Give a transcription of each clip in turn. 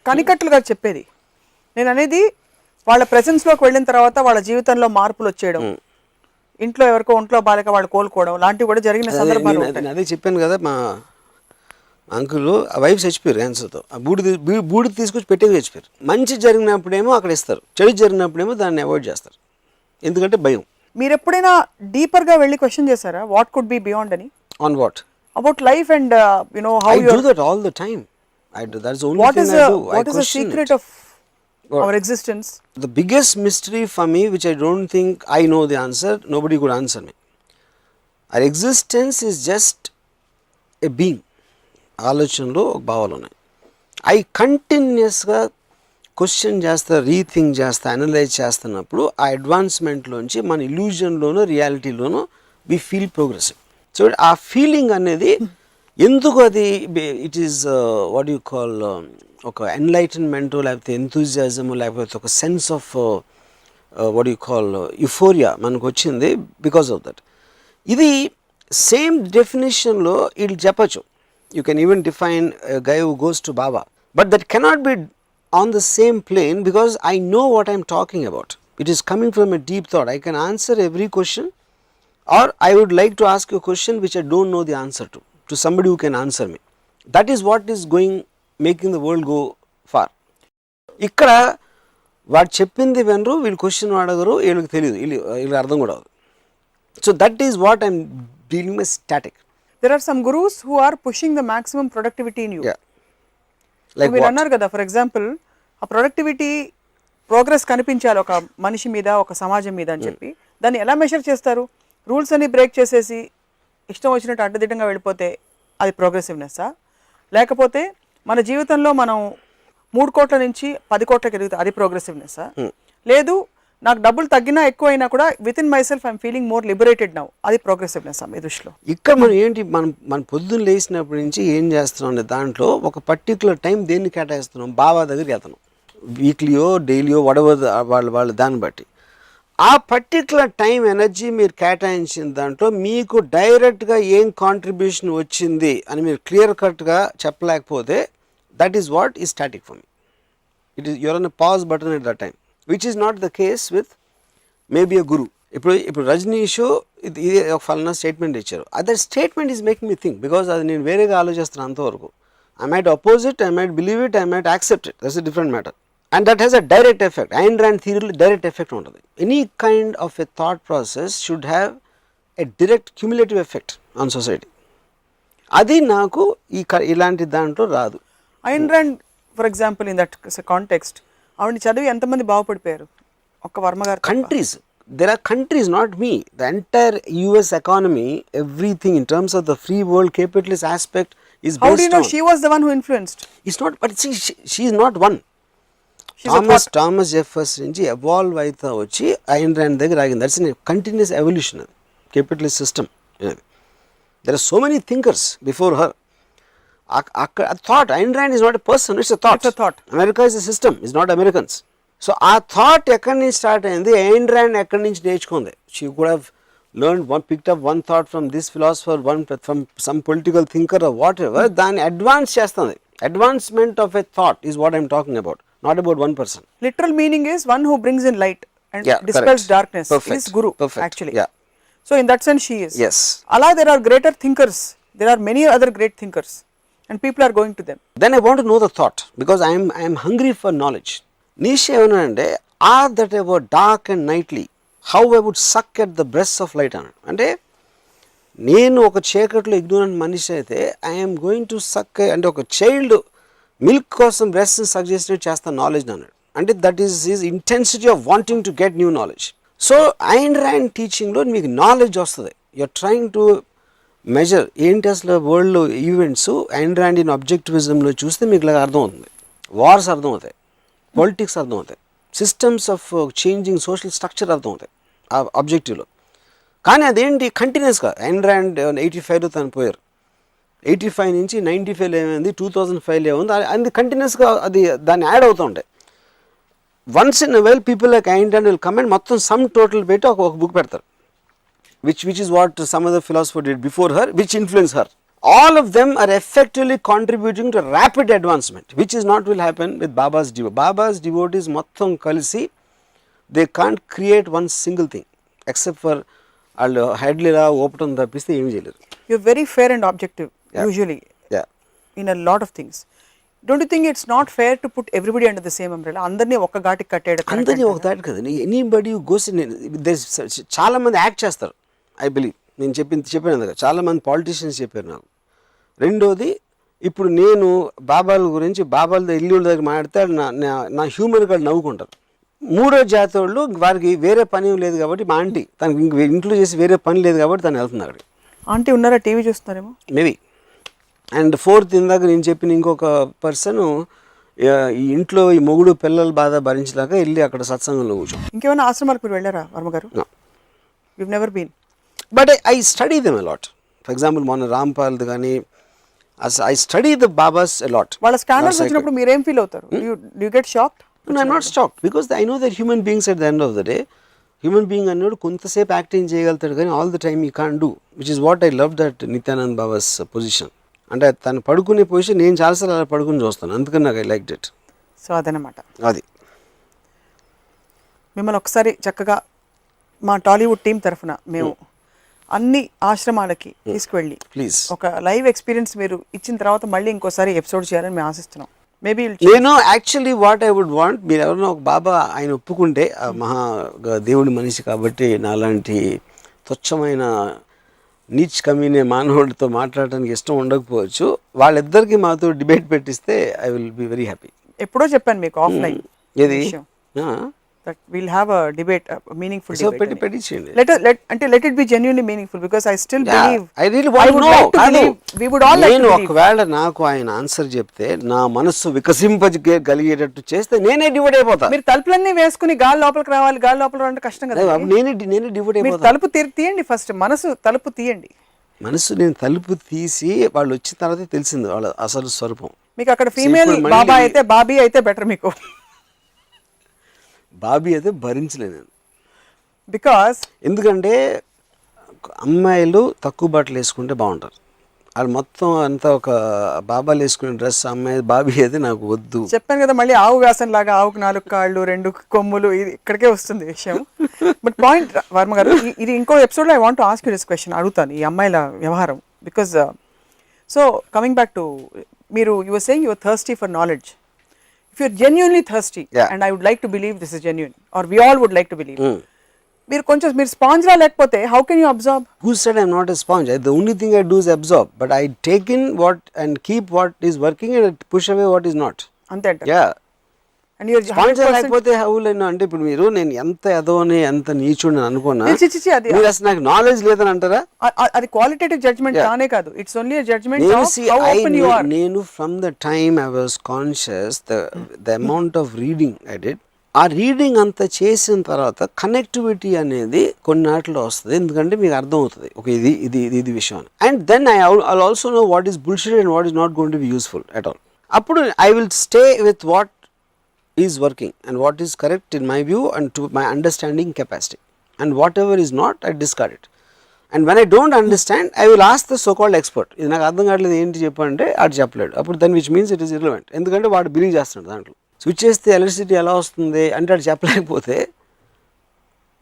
కనికట్టులు గారు చెప్పేది. నేను అనేది వాళ్ళ ప్రెసెన్స్లోకి వెళ్ళిన తర్వాత వాళ్ళ జీవితంలో మార్పులు వచ్చేయడం, ఇంట్లో ఎవరికో ఒంట్లో బాలేక వాళ్ళు కోలుకోవడం లాంటివి కూడా జరిగిన సందర్భాలు ఉంటాయి. అదే చెప్పాను కదా, మా అంకుల్ ఆ వైఫ్ చచ్చిపోయారు క్యాన్సర్తో. ఆ బూడిద తీసుకొచ్చి పెట్టేది చచ్చిపోయారు. మంచి జరిగినప్పుడేమో అక్కడ ఇస్తారు, చెడు జరిగినప్పుడేమో దాన్ని అవాయిడ్ చేస్తారు, ఎందుకంటే భయం. మీరు ఎప్పుడైనా డీపర్గా వెళ్ళి క్వశ్చన్ చేశారా వాట్ కుడ్ బి బియాండ్ అని? On what? About life and how I do that all the time. That's the only what thing is I do. what is the secret of our existence? The biggest mystery for me, which I don't think I know the answer, nobody could answer me. Our existence is just a being. ఆలోచనలో ఒక భావాలు ఉన్నాయి. I కంటిన్యూస్గా question చేస్తా, rethink చేస్తా, analyse చేస్తున్నప్పుడు ఆ అడ్వాన్స్మెంట్లోంచి మన ఇల్యూజన్లోనూ రియాలిటీలోనూ వి ఫీల్ ప్రోగ్రెసివ్. సో ఆ ఫీలింగ్ అనేది ఎందుకు అది it is what you call ఒక ఎన్లైటన్మెంట్, లేకపోతే ఎంతూజియాజము, లేకపోతే ఒక sense of what you call euphoria మనకు వచ్చింది బికాస్ ఆఫ్ దట్. ఇది సేమ్ డెఫినేషన్లో వీళ్ళు చెప్పచ్చు. You can even define a guy who goes to Baba, but that cannot be on the same plane because I know what I am talking about. It is coming from a deep thought. I can answer every question, or I would like to ask you a question which I don't know the answer to somebody who can answer me. That is what is making the world go far. ఇక్కడ వాడు చెప్పింది వినరు, వీళ్ళు question అడగరు, వీళ్ళకి తెలియదు, వీళ్ళకి అర్థం కూడా అవ్వదు. So that is what I'm dealing with static. There are some gurus who are pushing the maximum productivity in you. Yeah. Like మీరు what? అన్నారు కదా, ఫర్ ఎగ్జాంపుల్ ఆ ప్రొడక్టివిటీ ప్రోగ్రెస్ కనిపించాలి ఒక మనిషి మీద, ఒక సమాజం మీద అని చెప్పి దాన్ని ఎలా మెషర్ చేస్తారు? రూల్స్ అన్ని బ్రేక్ చేసేసి ఇష్టం వచ్చినట్టు అడ్డదిడ్డంగా వెళ్ళిపోతే అది ప్రోగ్రెసివ్నెస్సా? లేకపోతే మన జీవితంలో మనం 3 కోట్ల నుంచి 10 కోట్లకి ఎదిగితే అది ప్రోగ్రెసివ్నెస్సా? లేదు నాకు డబ్బులు తగ్గినా ఎక్కువ అయినా కూడా with in my self I'm feeling more liberated now, అది ప్రోగ్రెసివ్నెస్ మీ దృష్టిలో? ఇక్కడ మనం ఏంటి, మన పొద్దున్న లేచినప్పటి నుంచి ఏం చేస్తున్నాం అనే దాంట్లో ఒక పర్టికులర్ టైం దేన్ని కేటాయిస్తున్నాం? బాబా దగ్గరికి వెళ్తున్నాం, వీక్లీయో డైలీయో వడవర్ వాళ్ళ దాన్ని బట్టి ఆ పర్టికులర్ టైం ఎనర్జీ మీరు కేటాయించిన దాంట్లో మీకు డైరెక్ట్గా ఏం కాంట్రిబ్యూషన్ వచ్చింది అని మీరు క్లియర్ కట్గా చెప్పలేకపోతే that is what is static for me. It is your unpause button at that time, which is not the case with maybe a guru. ఇప్పుడు రజనీ షో ఇది ఒక ఫలానా స్టేట్మెంట్ ఇచ్చారు, other statement is making me think, because అది నేను వేరేగా ఆలోచిస్తున్నాను అంతవరకు. I might oppose it, I might believe it, I might accept it, that's a different matter. And that has a direct effect. Ayn Rand థియరీలో direct effect ఉంటుంది. Any kind of a thought process should have a direct cumulative effect on society. అది నాకు ఇలాంటి దాంట్లో రాదు. Ayn Rand for example in that context ఆవిడని చదివి ఎంతమంది బాగుపడిపోయారు? ఒక్క వర్మ గారు. Countries, there are countries, not me. The entire US economy, everything in terms of the free world capitalist aspect is based on. How do you know she was the one who influenced? It's not, but see, she is not one. Thomas Jefferson నుంచి evolve అయితా వచ్చి Ayn Rand దగ్గర ఆగింది. That's a continuous evolution, capitalist system. There are so many thinkers before her. A thought, Ayn Rand is not a person, it's a thought. It's a thought. America is a system, it's not Americans. So ఆ thought ఎక్కడి నుంచి start అయింది, Ayn Rand ఎక్కడి నుంచి నేర్చుకుంది? She could have learned picked up one thought from this philosopher, one from some political thinker or whatever, దాన్ని advance చేస్తుంది. Advancement of a thought is what I'm talking about, not about one person. Literal meaning is one who brings in light and dispels darkness. Is guru actually. Yeah. So in that sense she is. Yes. Allah, there are greater thinkers, there are many other great thinkers and people are going to them. Then I want to know the thought because I am hungry for knowledge. Nietzsche ఏమన్నాడంటే, are that ever dark and nightly how I would suck at the breast of light అన్నాడు. అంటే నేను ఒక చీకట్లో ignorant మనిషి అయితే I'm going to suck, అంటే ఒక చైల్డ్ మిల్క్ కోసం బ్రెస్ట్ సక్ చేసినట్టు చేస్తాను నాలెడ్జ్ అన్నాడు. అంటే that is his intensity of wanting to get new knowledge. So Ayn Rand టీచింగ్లో మీకు నాలెడ్జ్ వస్తుంది. యూఆర్ ట్రయింగ్ టు మెజర్ ఏంటి అసలు వరల్డ్లో ఈవెంట్స్. ఐన్ ర్యాండ్ ఇన్ ఆబ్జెక్టివిజంలో చూస్తే మీకు ఇలా అర్థమవుతుంది. వార్స్ అర్థమవుతాయి, పాలిటిక్స్ అర్థమవుతాయి, systems of changing social structure అర్థమవుతాయి ఆ ఆబ్జెక్టివ్లో. కానీ అదేంటి కంటిన్యూస్గా ఐన్ ర్యాండ్ 85లో తను పోయారు, 85 నుంచి 95 ఏమైంది, 2005 ఏమైంది, అది కంటిన్యూస్గా అది దాన్ని యాడ్ అవుతూ ఉంటాయి. Once in well people like Ayn Rand will come and మొత్తం సమ్ టోటల్ పెట్టి ఒక బుక్ పెడతారు, which is what some other philosopher did before her, which influenced her. all of them are effectively contributing to rapid advancement, which is not will happen with Baba's devotees. Baba's devotees మొత్తం కలిసి they can't create one single thing except for వాళ్ళు హెడ్లీలా ఓపటం తప్పిస్తే ఏమి చేయలేరు. You're very fair and objective usually in a lot of things. Don't you think it's not fair to put everybody under the same umbrella? అందరినీ ఒక్క ఘాటికి కట్టేయడం అందరినీ ఒక దాటి కదండి. ఎనీబడి గోస్ చాలా మంది యాక్ట్ చేస్తారు. ఐ బిలీవ్ నేను చెప్పాను కదా, చాలా మంది పాలిటీషియన్స్ చెప్పారు నాకు. రెండోది, ఇప్పుడు నేను బాబాల గురించి బాబాల ఇల్లు దగ్గర మాట్లాడితే నా హ్యూమన్ వాళ్ళు నవ్వుకుంటారు. మూడో జాతి వాళ్ళు వారికి వేరే పని లేదు కాబట్టి, మా ఆంటీ తనకి ఇంట్లో చేసి వేరే పని లేదు కాబట్టి తను వెళ్తుంది అక్కడికి. ఆంటీ ఉన్నారా, టీవీ చూస్తున్నారేమో మేబీ. అండ్ ఫోర్త్, ఇందాక నేను చెప్పిన ఇంకొక పర్సన్ ఈ ఇంట్లో ఈ మొగుడు పిల్లల బాధ భరించలేక వెళ్ళి అక్కడ సత్సంగంలో కూర్చో. ఇంకేమైనా ఆశ్రమాలకు మీరు వెళ్ళారా వర్మ గారు? You've never been. But I study them a lot. For example, మొన్న రాంపాల్ది కానీ I study the Babas a lot. వాళ్ళ స్కానర్స్ వచ్చినప్పుడు మీరు ఏం ఫీల్ అవుతారు? You get shocked? No, I'm not shocked because I know that human beings at the end of the day, human being అన్నాడు కొంతసేపు acting చేయగలుగుతాడు కానీ all the time he can't do, which is what I loved at Nityanand babas position. అంటే తను పడుకునే position నేను చాలాసార్లు అలా పడుకుని చూస్తాను, అందుకని నాకు ఐ లైక్డ్ ఇట్. సో అదనమాట. అది మిమ్మల్ని ఒకసారి చక్కగా మా టాలీవుడ్ టీం తరఫున మేము అన్ని ఆశ్రమాలకి తీసుకువెళ్ళి ప్లీజ్ ఒక లైవ్ ఎక్స్పీరియన్స్ మీరు ఇచ్చిన తర్వాత మళ్ళీ ఇంకోసారి ఎపిసోడ్ చేయాలని మేము ఆశిస్తున్నాం. మేబీ నేను actually what I would want, మీరు ఎవరైనా ఒక బాబా ఆయన ఒప్పుకుంటే, మహా దేవుడి మనిషి కాబట్టి నాలాంటి తుచ్చమైన నీచ్ కమీనే మానవుడితో మాట్లాడడానికి ఇష్టం ఉండకపోవచ్చు, వాళ్ళిద్దరికి మాతో డిబేట్ పెట్టిస్తే I will be very happy. ఎప్పుడో చెప్పాను మీకు ఆఫ్లైన్ ఏది that we'll have a debate, a meaningful so debate. పెట్టించండి. Let it be genuinely meaningful because I still believe. I really want to know. Like to believe, we would all like to believe. ఒకవేళ నాకు ఆయన answer చెప్తే నా మనస్సు వికసింపగలిగేటట్టు చేస్తే నేనే divide అయిపోతా. మీరు తలుపులన్నీ వేసుకుని గాలి లోపలికి రావాలి, గాలి లోపల రావడం కష్టం కదా. నేనే డివైడ్ అయిపోతా. తలుపు తీయండి ఫస్ట్, మనసు తలుపు తీయండి. మనసు నేను తలుపు తీసి వాళ్ళు వచ్చిన తర్వాత తెలిసింది వాళ్ళ అసలు స్వరూపం. మీకు అక్కడ ఫీమేల్ బాబా అయితే, బాబీ అయితే బెటర్ మీకు. బాబీ అయితే భరించలేను బికాస్ ఎందుకంటే అమ్మాయిలు తక్కువ బట్టలు వేసుకుంటే బాగుంటారు. వాళ్ళు మొత్తం అంతా ఒక బాబాలు వేసుకునే డ్రెస్ అమ్మాయి బాబీ అయితే నాకు వద్దు. చెప్పాను కదా, మళ్ళీ ఆవు వ్యాసం లాగా ఆవుకు 4 కాళ్ళు 2 కొమ్ములు, ఇది ఇక్కడికే వస్తుంది విషయం. బట్ పాయింట్ వర్మ గారు, ఇది ఇంకో ఎపిసోడ్లో I want to ask you this question, అడుగుతాను ఈ అమ్మాయిల వ్యవహారం. Because so coming back to, మీరు you were saying you are thirsty for knowledge. If you're genuinely thirsty, and I would like to believe this is genuine, or we all would like to believe, మీరు sponge లా లేకపోతే how can you absorb? Who said I'm not a sponge? The only thing I do is absorb, but I take in what and keep what is working and push away what is not. అంతే అంట. Yeah. And you're sponge లేకపోతే how will I know? అంటే ఇప్పుడు మీరు నేను ఎంత ఎదవని ఎంత నీచుని అనుకున్నా అది మీరు అసలు నాకు నాలెడ్జ్ లేదని అంటారా? అది క్వాలిటేటివ్ జడ్జ్మెంట్ కానే కాదు, it's only a judgement of how open you are. నేను from the time I was conscious the amount of reading I did, ఆ రీడింగ్ అంతా చేసిన తర్వాత కనెక్టివిటీ అనేది కొన్నాటిలో వస్తుంది, ఎందుకంటే మీకు అర్థం అవుతుంది ఒక ఇది విషయం. And then I also know what is bullshit and what is not going to be useful at all. అప్పుడు I will stay with what is working and what is correct in my view and to my understanding capacity, and whatever is not I discard it. And when I don't understand I will ask the so called expert, ఇది నాకు అర్థం కావట్లేదు ఏంటి చెప్పంటే అది చెప్పలేడు, అప్పుడు then which means it is irrelevant, ఎందుకంటే వాడు బిలీవ్ చేస్తున్నాడు దాంట్లో. స్విచ్ చేస్తే ఎలక్ట్రిసిటీ ఎలా వస్తుంది అంటే అది చెప్పలేకపోతే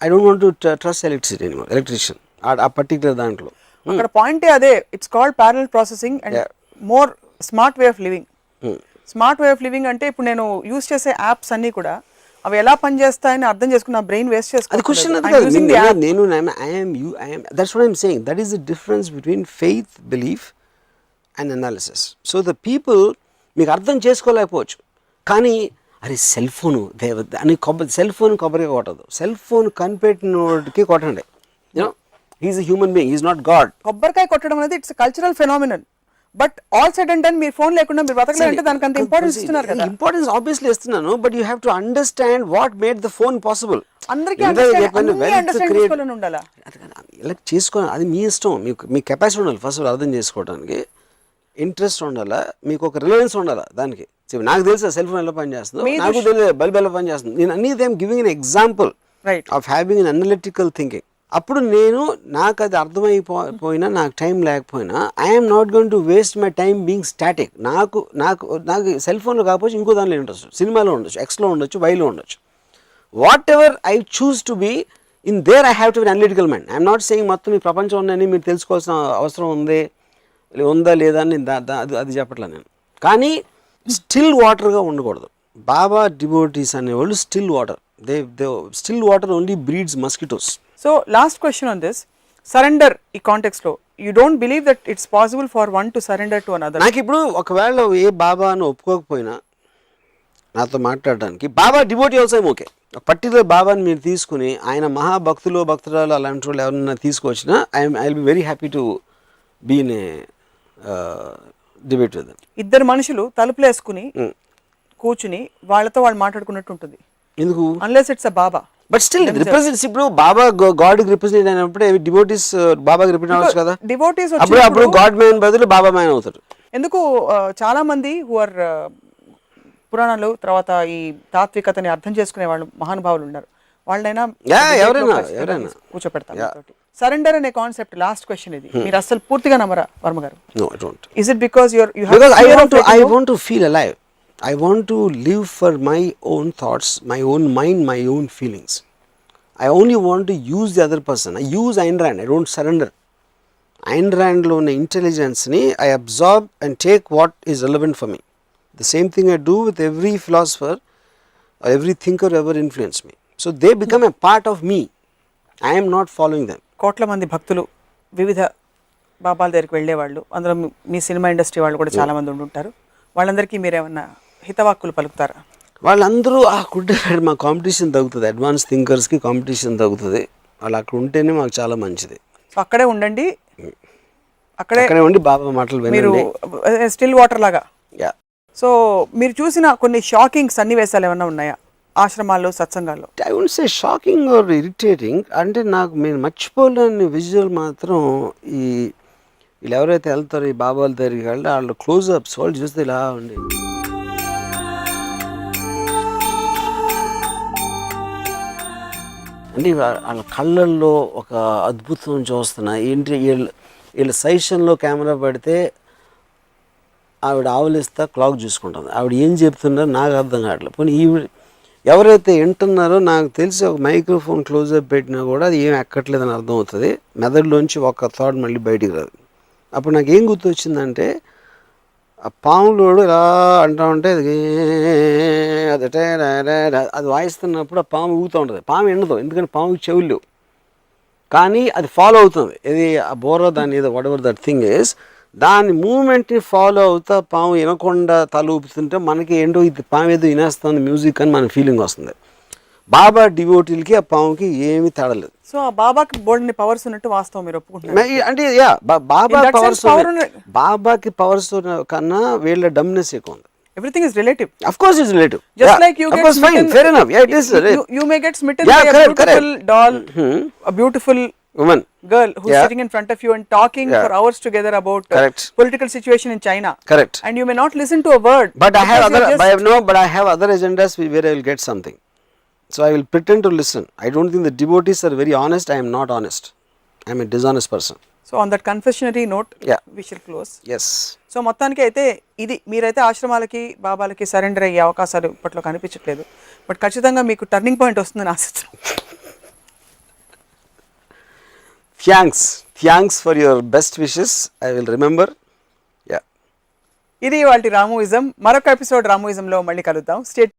I don't want to trust electricity anymore, electrician ఆ పర్టికులర్ దాంట్లో. అక్కడ పాయింటే అదే, it's called parallel processing and more smart way of living. Smart way of living అంటే ఇప్పుడు నేను యూజ్ చేసే యాప్స్ అన్నీ కూడా అవి ఎలా పనిచేస్తాయని అర్థం చేసుకుని నా బ్రెయిన్ వేస్ట్ అది క్వశ్చన్ అది కాదు. నేను that's what I am saying, that is the difference between faith, belief and analysis. So the people మీకు అర్థం చేసుకోలేకపోవచ్చు, కానీ అరే సెల్ ఫోను అని సెల్ ఫోన్ కొబ్బరిగా కొట్టదు, సెల్ ఫోన్ కనిపెట్టినోడికి కొట్టండి. You know he is a human being, he is not god. కొబ్బరికాయ కొట్టడం అనేది it's cultural phenomenon. But all said and done మీరు ఫోన్ లేకుండా మీరు బతకలేదంటే దానికి అంత ఇంపార్టెన్స్ ఇస్తున్నారు కదా. ఇంపార్టెన్స్ ఆబ్వియస్లీ ఇస్తున్నాను, but you have to understand what made the phone possible. అందరికీ ఉండాలా ఇలా చేసుకోవాలి, అది మీ ఇష్టం. మీ కెపాసిటీ ఉండాలి ఫస్ట్ అర్థం చేసుకోవడానికి, ఇంట్రెస్ట్ ఉండాలా, మీకు ఒక రిలవెన్స్ ఉండాలా దానికి. నాకు తెలుసు సెల్ ఫోన్ ఎలా పని చేస్తుందో, నాకు తెలియదు బల్బ్ ఎలా పని చేస్తుంది. నేను అన్ని I'm giving an example of having an analytical thinking. అప్పుడు నాకు అది అర్థమైపోయినా నాకు టైం లేకపోయినా I'm not going to waste my time being static. నాకు సెల్ ఫోన్లో కాకపోతే ఇంకో దానిలో ఉండొచ్చు, సినిమాలో ఉండొచ్చు, ఎక్స్లో ఉండొచ్చు, వైలో ఉండొచ్చు. Whatever I choose to be in there I have to be analytical mind. I'm not saying మొత్తం ఈ ప్రపంచం ఉందని మీరు తెలుసుకోవాల్సిన అవసరం ఉందా లేదా అని అది చెప్పట్లేదు నేను. కానీ స్టిల్ వాటర్గా ఉండకూడదు. బాబా డివోటీస్ అనేవాళ్ళు still water. They still water only breeds mosquitoes. So last question on this, surrender ఈ కాంటెక్స్ట్ లో you don't believe that it's possible for one to surrender to another? నాకు ఇప్పుడు ఒకవేళ ఏ బాబా అని ఒప్పుకోకపోయినా నాతో మాట్లాడడానికి, బాబా డివోటీ ఆల్సో ఓకే. పర్టికులర్ బాబాని మీరు తీసుకుని ఆయన మహాభక్తులు భక్తురాలు అలాంటి వాళ్ళు ఎవరైనా తీసుకొచ్చినా I will be very happy to be in a debate with. ఇద్దరు మనుషులు తలుపులు వేసుకుని కూర్చుని వాళ్ళతో వాళ్ళు మాట్లాడుకున్నట్టు ఉంటుంది. ఎందుకు? Unless it's a Baba. But still represents. ఇప్పుడు బాబా గాడ్కి రిప్రజెంట్ అయినప్పుడు డివోటీస్ బాబాకి రిప్రజెంట్ అవ్వచ్చు కదా. డివోటీస్ అప్పుడు గాడ్ మ్యాన్ బదులు బాబా మ్యాన్ అవుతారు. ఎందుకు చాలా మంది హు ఆర్ పురాణాలు తర్వాత ఈ తాత్వికతని అర్థం చేసుకునే వాళ్ళు మహానుభావులు ఉన్నారు. వాళ్ళైనా ఎవరైనా కూర్చోపెడతారు. సరెండర్ అనే కాన్సెప్ట్, లాస్ట్ క్వశ్చన్ ఇది, మీరు అసలు పూర్తిగా నమ్మరా వర్మ గారు? No, I don't. Is it because I want to feel alive. I want to live for my own thoughts, my own mind, my own feelings. I only want to use the other person. I use Ayn Rand. I don't surrender. Ayn Rand lo ఉన్న intelligence ni I absorb and take what is relevant for me. The same thing I do with every philosopher or every thinker who ever influenced me. So they become a part of me. I am not following them. కోట్ల మంది భక్తులు వివిధ బాబాల దగ్గరికి వెళ్ళేవాళ్ళు, అందులో మీ cinema industry వాళ్ళు కూడా చాలా మంది ఉండుంటారు. వాళ్ళందరికీ మీరేమన్నా హితవాక్కులు పలుకుతారా? వాళ్ళందరూ కుంటారు. మా కాంపిటీషన్ తగ్గుతుంది, అడ్వాన్స్ థింకర్స్కి కాంపిటీషన్ తగ్గుతుంది. వాళ్ళు అక్కడ ఉంటేనే మాకు చాలా మంచిది. సో అక్కడే ఉండండి, అక్కడే ఉండి బాబా మాటలు మీరు స్టిల్ వాటర్ లాగా. యా. సో మీరు చూసిన కొన్ని షాకింగ్ సన్నివేశాలు ఏమన్నా ఉన్నాయా ఆశ్రమాల్లో, సత్సంగాల్లో? I won't say shocking or irritating. అంటే నాకు నేను మర్చిపోలేని విజువల్ మాత్రం వీళ్ళు ఎవరైతే వెళ్తారో ఈ బాబాల దగ్గరికి వెళ్తే వాళ్ళు క్లోజ్అప్స్ వాళ్ళు చూస్తే ఇలా ఉండి అంటే వాళ్ళ కళ్ళల్లో ఒక అద్భుతం చూస్తున్నా. ఏంటి వీళ్ళ సైషన్లో కెమెరా పెడితే ఆవిడ ఆవలిస్తా క్లాక్ చూసుకుంటుంది. ఆవిడ ఏం చెప్తున్నారో నాకు అర్థం కావట్లేదు. పోనీ ఎవరైతే వింటున్నారో నాకు తెలిసి ఒక మైక్రోఫోన్ క్లోజ్అప్ పెట్టినా కూడా అది ఏం ఎక్కట్లేదని అర్థం అవుతుంది. మెదడులోంచి ఒక థాట్ మళ్ళీ బయటికి రాదు. అప్పుడు నాకు ఏం గుర్తొచ్చిందంటే ఆ పాములోడు ఇలా అంటూ ఉంటే అది వాయిస్తున్నప్పుడు ఆ పాము ఊగుతూ ఉంటుంది. పాము ఎండదు, ఎందుకంటే పాముకి చెవులు లేవు, కానీ అది ఫాలో అవుతుంది. ఇది ఆ బోరో దాని ఏదో what ever that thing is, దాని మూమెంట్ని ఫాలో అవుతా పాము వినకుండా తల ఊపుతుంటే మనకి ఏంటో ఇది పాము ఏదో వినేస్తుంది మ్యూజిక్ అని మన ఫీలింగ్ వస్తుంది. బాబా డివోటీలకి ఆ పాముకి ఏమీ తేడలేదు. సో ఆ బాబాకి బోల్డ్ని పవర్స్ ఉన్నట్టు వాస్తవం మీరు ఒప్పుకుంటున్నారు? అంటే బాబాకి పవర్స్ కన్నా వీళ్ళ డమ్నెస్ ఎక్కువ ఉంది. Everything is relative. Of course it's relative. Just like you get smitten. Fine, fair enough. Yeah, it is. You may get smitten by a beautiful doll, a beautiful woman, girl who's sitting in front of you and talking for hours together about political situation in China. Correct. And you may not listen to a word. But I have other agendas where I will get something. So I will pretend to listen. I don't think the devotees are very honest. I am not honest. I am a dishonest person. So on that confessionary note, we shall close. Yes. So మొత్తానికి అయితే ఇది మీరైతే ఆశ్రమాలకి బాబాలకి surrender అయ్యే అవకాశాలు ఇప్పట్లో కనిపించట్లేదు. But ఖచ్చితంగా మీకు టర్నింగ్ పాయింట్ వస్తుందని ఆశిస్తున్నాను. Thanks for your best wishes. I will remember. ఇది వాటి రామోయిజం. మరొక ఎపిసోడ్ రామోయిజంలో మళ్ళీ కలుద్దాం. స్టే